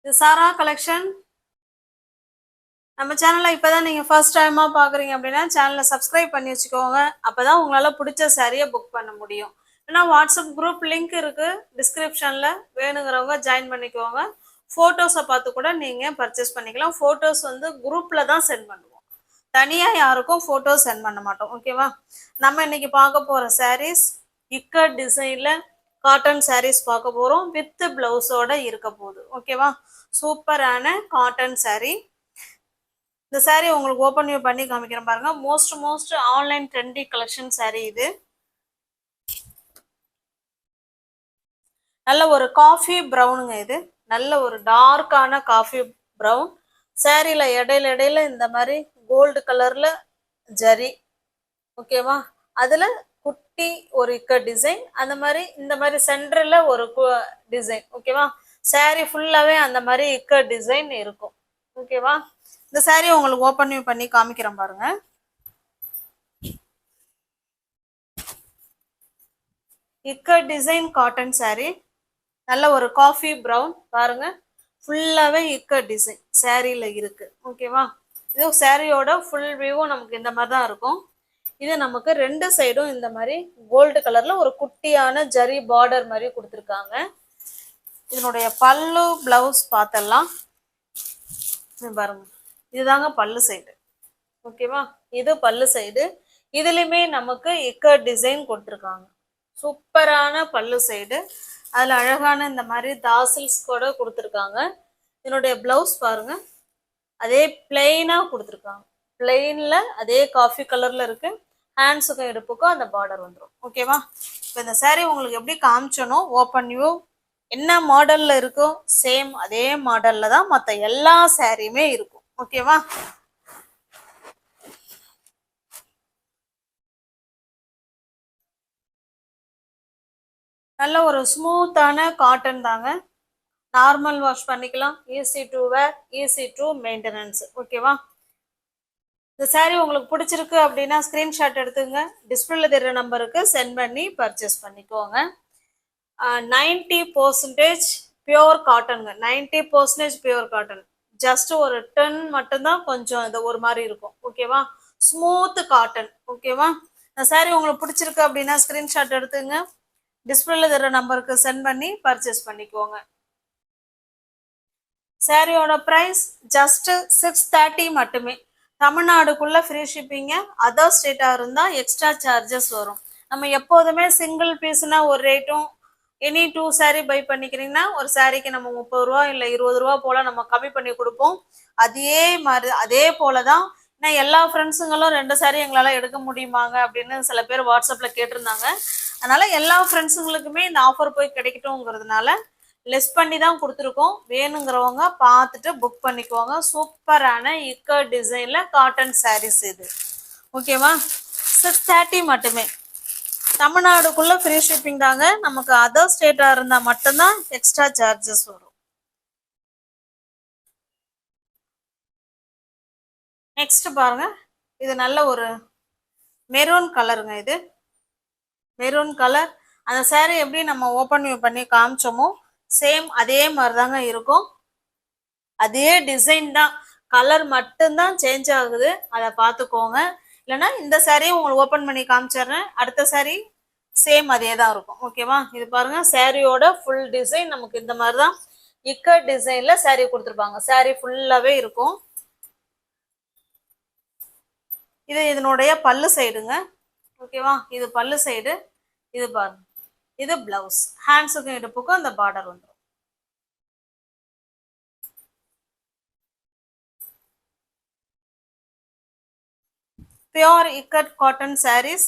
இது சாரா கலெக்ஷன். நம்ம சேனலை இப்போதான் நீங்கள் ஃபர்ஸ்ட் டைமாக பார்க்குறீங்க அப்படின்னா சேனலை சப்ஸ்கிரைப் பண்ணி வச்சுக்கோங்க. அப்போ தான் உங்களால் பிடிச்ச சாரியை புக் பண்ண முடியும். ஏன்னா வாட்ஸ்அப் குரூப் லிங்க் இருக்குது டிஸ்கிரிப்ஷனில், வேணுங்கிறவங்க ஜாயின் பண்ணிக்கோங்க. ஃபோட்டோஸை பார்த்து கூட நீங்கள் பர்ச்சேஸ் பண்ணிக்கலாம். ஃபோட்டோஸ் வந்து குரூப்பில் தான் சென்ட் பண்ணுவோம், தனியாக யாருக்கும் ஃபோட்டோஸ் சென்ட் பண்ண மாட்டோம். ஓகேவா? நம்ம இன்னைக்கு பார்க்க போகிற சாரீஸ் இக்கட் டிசைனில் காட்டன் சாரீஸ் பார்க்க போகிறோம். வித் ப்ளவுஸோட இருக்க போகுது. ஓகேவா? சூப்பரான காட்டன் சாரீ. இந்த சாரீ உங்களுக்கு ஓப்பன் வியூ பண்ணி காமிக்கிறேன் பாருங்க. Most online trendy collection sari இது. நல்ல ஒரு காஃபி ப்ரௌனுங்க. இது நல்ல ஒரு டார்க்கான காஃபி ப்ரௌன். சாரீல இடையில இந்த மாதிரி கோல்டு கலர்ல ஜரி. ஓகேவா? அதுல குட்டி ஒரு இக்க டிசைன், அந்த மாதிரி இந்த மாதிரி சென்டர்ல ஒரு டிசைன். ஓகேவா? சாரீ ஃபுல்லாவே அந்த மாதிரி இக்க டிசைன் இருக்கும். ஓகேவா? இந்த சாரீ உங்களுக்கு ஓப்பன் பண்ணி காமிக்கிறேன் பாருங்க. இக்க டிசைன் காட்டன் சாரீ. நல்ல ஒரு காஃபி ப்ரௌன் பாருங்க. ஃபுல்லாவே இக்க டிசைன் சாரீல இருக்கு. ஓகேவா? இது சாரியோட ஃபுல் வியூவும் நமக்கு இந்த மாதிரி தான் இருக்கும். இது நமக்கு ரெண்டு சைடும் இந்த மாதிரி கோல்டு கலர்ல ஒரு குட்டியான ஜரி பார்டர் மாதிரி கொடுத்துருக்காங்க. இதனுடைய பல்லு பிளவுஸ் பார்த்தலாம் பாருங்க. இதுதாங்க பல்லு சைடு. ஓகேவா? இது பல்லு சைடு. இதுலயுமே நமக்கு இக்க டிசைன் கொடுத்துருக்காங்க. சூப்பரான பல்லு சைடு. அதுல அழகான இந்த மாதிரி தாசில்ஸ் கூட கொடுத்துருக்காங்க. இதனுடைய பிளவுஸ் பாருங்க, அதே பிளெயினா கொடுத்துருக்காங்க. பிளெயின்ல அதே காஃபி கலர்ல இருக்கு. ஹேண்ட்ஸுக்கும் இடுப்புக்கும் அந்த பார்டர் வந்துடும். ஓகேவா? இப்போ இந்த சாரீ உங்களுக்கு எப்படி காமிச்சனோ ஓப்பன் வியூ என்ன மாடல்ல இருக்கோ சேம் அதே மாடல்ல தான் மற்ற எல்லா சாரியுமே இருக்கும். ஓகேவா? நல்ல ஒரு ஸ்மூத்தான காட்டன் தாங்க. நார்மல் வாஷ் பண்ணிக்கலாம். Easy to wear, easy to maintenance. ஓகேவா? இந்த சாரீ உங்களுக்கு பிடிச்சிருக்கு அப்படின்னா ஸ்கிரீன்ஷாட் எடுத்துங்க. டிஸ்பிளேல தெரிகிற நம்பருக்கு சென்ட் பண்ணி பர்ச்சேஸ் பண்ணிக்கோங்க. 90% பியோர் காட்டனுங்க. 90% pure cotton. ஜஸ்ட் ஒரு 10 மட்டும்தான் கொஞ்சம் இது ஒரு மாதிரி இருக்கும். ஓகேவா? Smooth cotton. ஓகேவா? இந்த சாரீ உங்களுக்கு பிடிச்சிருக்கு அப்படின்னா ஸ்கிரீன்ஷாட் எடுத்துங்க. டிஸ்பிளேல தெரிகிற நம்பருக்கு சென்ட் பண்ணி பர்ச்சேஸ் பண்ணிக்கோங்க. சாரியோட ப்ரைஸ் ஜஸ்ட் 630 மட்டுமே. தமிழ்நாடுக்குள்ள ஃப்ரீ ஷிப்பிங்க. அதர் ஸ்டேட்டாக இருந்தால் எக்ஸ்ட்ரா சார்ஜஸ் வரும். நம்ம எப்போதுமே சிங்கிள் பீஸ்னா ஒரு ரேட்டும், எனி 2 சாரீ பை பண்ணிக்கிறீங்கன்னா ஒரு சாரீக்கு நம்ம 30 ரூபா இல்லை 20 ரூபா போல நம்ம கம்மி பண்ணி கொடுப்போம். அதே மாதிரி அதே போல தான். ஏன்னா எல்லா ஃப்ரெண்ட்ஸுங்களும் 2 சாரீ எங்களால் எடுக்க முடியுமாங்க அப்படின்னு சில பேர் வாட்ஸ்அப்பில் கேட்டிருந்தாங்க. அதனால எல்லா ஃப்ரெண்ட்ஸுங்களுக்குமே இந்த ஆஃபர் போய் கிடைக்கட்டும்ங்கிறதுனால லெஸ் பண்ணி தான் கொடுத்துருக்கோம். வேணுங்கிறவங்க பார்த்துட்டு புக் பண்ணிக்குவாங்க. சூப்பரான இக்க டிசைன்ல காட்டன் சாரீஸ் இது. ஓகேவா? 630 மட்டுமே. தமிழ்நாடுக்குள்ள ஃப்ரீ ஷிப்பிங் தாங்க. நமக்கு அதர் ஸ்டேட்டா இருந்தா மட்டும்தான் எக்ஸ்ட்ரா சார்ஜஸ் வரும். நெக்ஸ்ட் பாருங்க. இது நல்ல ஒரு மெரூன் கலருங்க. இது மெரூன் கலர். அந்த சாரீ எப்படி நம்ம ஓப்பன் வியூ பண்ணி காமிச்சோமோ சேம் அதே மாதிரி தாங்க இருக்கும். அதே டிசைன் தான், கலர் மட்டும்தான் சேஞ்ச் ஆகுது. அதை பார்த்துக்கோங்க. இல்லைன்னா இந்த சாரியை உங்களுக்கு ஓப்பன் பண்ணி காமிச்சிடுறேன். அடுத்த சாரீ சேம் அதே தான் இருக்கும். ஓகேவா? இது பாருங்க. சாரியோட ஃபுல் டிசைன் நமக்கு இந்த மாதிரி தான் இக்க டிசைன்ல சாரீ கொடுத்துருப்பாங்க. சாரீ ஃபுல்லாவே இருக்கும். இது இதனுடைய பல்லு சைடுங்க. ஓகேவா? இது பல்லு சைடு. இது பாருங்க. இது பிளவுஸ். ஹேண்ட்ஸுக்கும் இடுப்புக்கும் அந்த பார்டர் வந்துடும். Pure ikat cotton saris.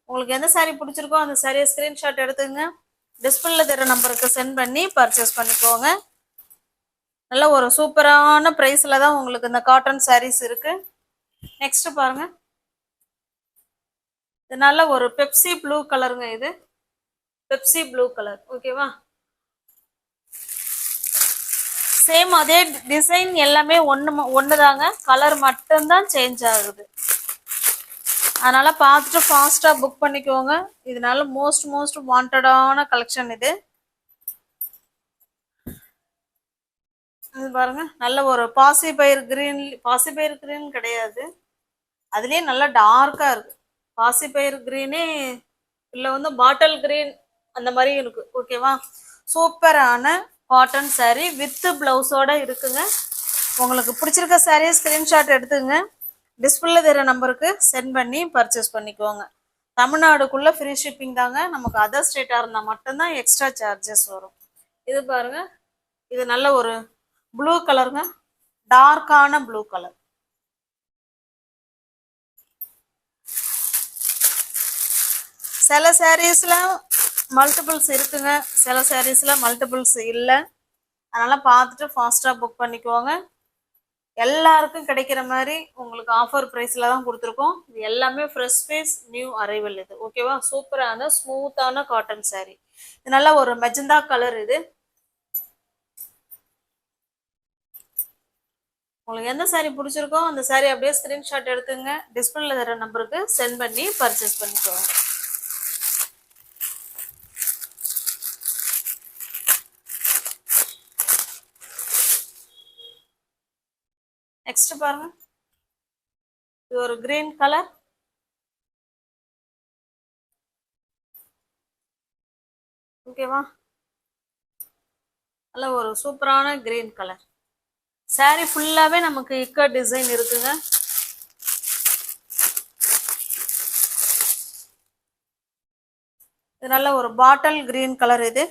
உங்களுக்கு எந்த சாரீ பிடிச்சிருக்கோ அந்த சாரியை ஸ்கிரீன்ஷாட் எடுத்துங்க. டிஸ்பிளேல தர நம்பருக்கு சென்ட் பண்ணி பர்ச்சேஸ் பண்ணிக்கோங்க. நல்ல ஒரு சூப்பரான ப்ரைஸில் தான் உங்களுக்கு இந்த காட்டன் சாரீஸ் இருக்கு. நெக்ஸ்ட் பாருங்க. இது நல்ல ஒரு பெப்சி ப்ளூ கலருங்க. இது பெப்சி ப்ளூ கலர். ஓகேவா? சேம் அதே டிசைன் எல்லாமே ஒண்ணுதாங்க. கலர் மட்டும்தான் சேஞ்ச் ஆகுது. அதனால பார்த்துட்டு ஃபாஸ்டா புக் பண்ணிக்கோங்க. இதனால மோஸ்ட் வாண்டடான கலெக்ஷன் இது. இது பாருங்க, நல்ல ஒரு பாசி பயிர் கிரீன் கிடையாது, அதுலயே நல்லா டார்க்கா இருக்கு. பாசிப்பயிறு கிரீனே இல்லை வந்து பாட்டில் கிரீன் அந்த மாதிரி இருக்கு. ஓகேவா, சூப்பரான காட்டன் saree வித் பிளவுஸோட இருக்குங்க. உங்களுக்கு பிடிச்சிருக்க சாரியை ஸ்கிரீன்ஷாட் எடுத்துங்க, டிஸ்பிளே தெரிய நம்பருக்கு சென்ட் பண்ணி பர்ச்சேஸ் பண்ணிக்கோங்க. தமிழ்நாடுக்குள்ள ஃப்ரீ ஷிப்பிங் தாங்க. நமக்கு அதர் ஸ்டேட்டா இருந்தா மட்டும்தான் எக்ஸ்ட்ரா சார்ஜஸ் வரும். இது பாருங்க, இது நல்ல ஒரு ப்ளூ கலருங்க, டார்க்கான ப்ளூ கலர். சில சாரீஸ்ல மல்டிபிள்ஸ் இருக்குங்க, சில சாரீஸ்ல மல்டிபிள்ஸ் இல்லை. அதனால பார்த்துட்டு ஃபாஸ்டா புக் பண்ணிக்குவாங்க. எல்லாருக்கும் கிடைக்கிற மாதிரி உங்களுக்கு ஆஃபர் ப்ரைஸ்ல தான் கொடுத்துருக்கோம். இது எல்லாமே ஃப்ரெஷ் பீஸ், நியூ அரைவல். இது ஓகேவா, சூப்பரான ஸ்மூத்தான காட்டன் saree. இது நல்ல ஒரு மெஜந்தா கலர். இது உங்களுக்கு எந்த saree பிடிச்சிருக்கோ அந்த saree அப்படியே ஸ்கிரீன்ஷாட் எடுத்துங்க, டிஸ்பிளேல தர நம்பருக்கு சென்ட் பண்ணி பர்ச்சேஸ் பண்ணிக்கோங்க. நெக்ஸ்ட் பாருங்க, இது ஒரு கிரீன் கலர். ஓகேவா, நல்ல ஒரு சூப்பரான கிரீன் கலர். saree ஃபுல்லாவே நமக்கு இக்கட் டிசைன் இருக்குங்க. இது நல்ல ஒரு பாட்டில் கிரீன் கலர். இது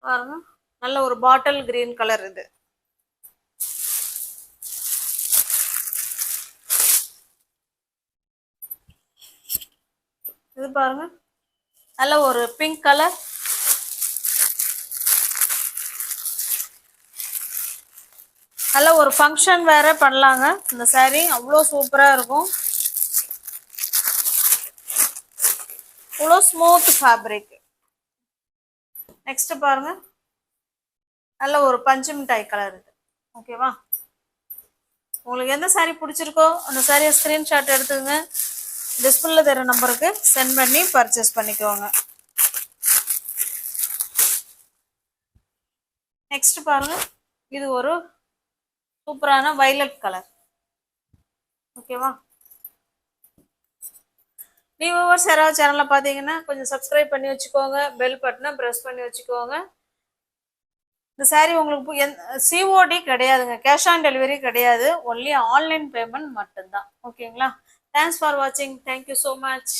பாருங்க, நல்ல ஒரு பாட்டில் கிரீன் கலர். இது இது பாருங்க, நல்ல ஒரு பிங்க் கலர். நல்ல ஒரு ஃபங்க்ஷன் வேற பண்ணலாங்க. இந்த saree அவ்வளோ சூப்பரா இருக்கும், அவ்வளோ ஸ்மூத் ஃபேப்ரிக். நெக்ஸ்ட் பாருங்க, நல்ல ஒரு பஞ்சு மிட்டாய் கலர். இது ஓகேவா, உங்களுக்கு எந்த saree பிடிச்சிருக்கோ அந்த சாரியை ஸ்கிரீன்ஷாட் எடுத்துங்க, டிஸ்பிளேல தர நம்பருக்கு சென்ட் பண்ணி பர்ச்சேஸ் பண்ணிக்கோங்க. நெக்ஸ்ட் பாருங்க, இது ஒரு சூப்பரான வைலட் கலர். ஓகேவா, வியூவர்ஸ் யாராவது சேனலை பார்த்தீங்கன்னா கொஞ்சம் சப்ஸ்கிரைப் பண்ணி வச்சுக்கோங்க, பெல் பட்டனை ப்ரெஸ் பண்ணி வச்சுக்கோங்க. இந்த saree உங்களுக்கு சிஓடி கிடையாதுங்க, கேஷ் ஆன் டெலிவரி கிடையாது, ஒன்லி ஆன்லைன் பேமெண்ட் மட்டும்தான். ஓகேங்களா, தேங்க்ஸ் ஃபார் வாட்சிங், தேங்க்யூ ஸோ மச்.